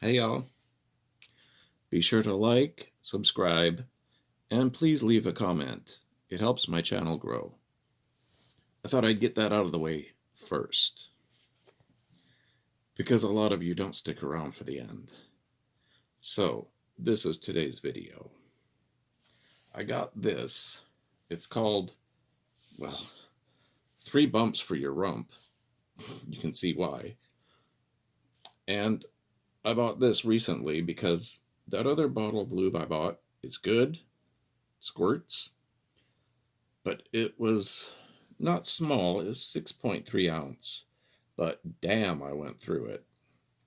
Hey y'all, be sure to like, subscribe, and please leave a comment. It helps my channel grow. I thought I'd get that out of the way first, because a lot of you don't stick around for the end. So, this is today's video. I got this. It's called, well, 3 bumps for your rump. You can see why. And I bought this recently because that other bottle of lube I bought is good, squirts, but it was not small. It was 6.3 ounce, but damn, I went through it.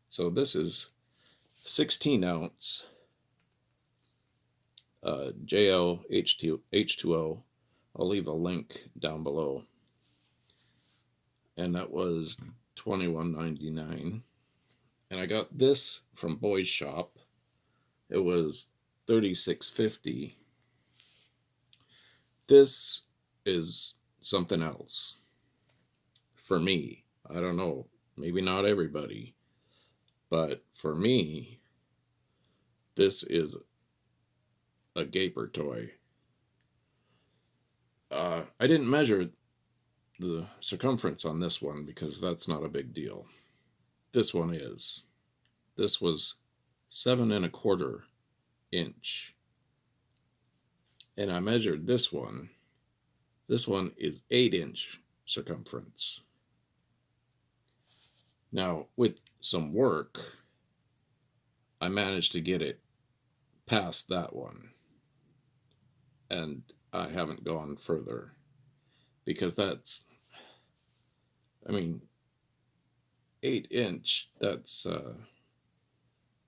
So this is 16 ounce JO H2O. I'll leave a link down below. And that was $21.99. And I got this from Boy's Shop. It was $36.50. This is something else for me. I don't know, maybe not everybody, but for me, this is a gaper toy. I didn't measure the circumference on this one because that's not a big deal. This one is. This was 7¼ inch. And I measured this one. This one is 8-inch circumference. Now, with some work, I managed to get it past that one. And I haven't gone further. Because that's, 8-inch, that's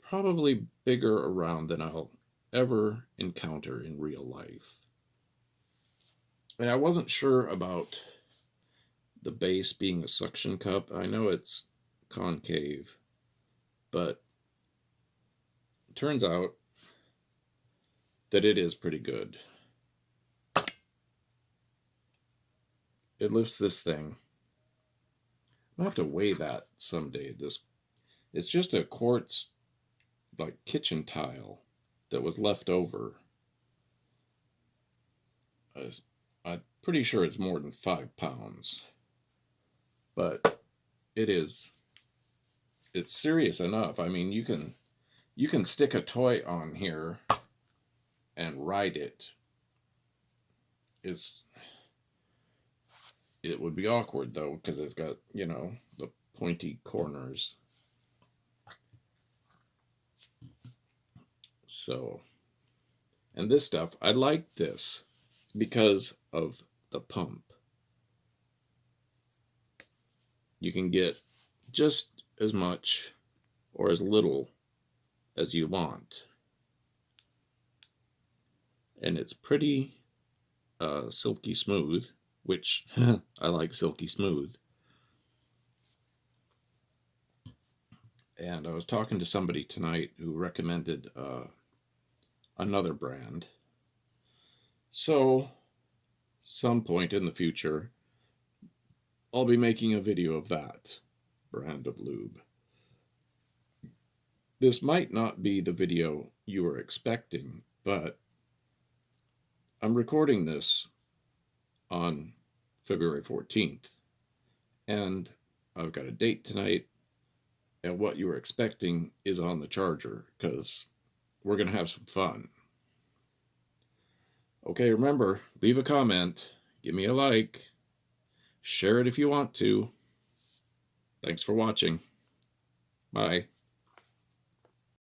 probably bigger around than I'll ever encounter in real life. And I wasn't sure about the base being a suction cup. I know it's concave, but it turns out that it is pretty good. It lifts this thing. I'll have to weigh that someday. It's just a quartz like kitchen tile that was left over. I'm pretty sure it's more than 5 pounds, but it's serious enough. I mean, you can stick a toy on here and ride it. It would be awkward though, because it's got, the pointy corners. So, and this stuff, I like this because of the pump. You can get just as much or as little as you want. And it's pretty silky smooth, which I like silky smooth. And I was talking to somebody tonight who recommended another brand. So, some point in the future, I'll be making a video of that brand of lube. This might not be the video you were expecting, but I'm recording this on February 14th, and I've got a date tonight, and what you were expecting is on the charger, because we're going to have some fun. Okay, remember, leave a comment, give me a like, share it if you want to. Thanks for watching. Bye.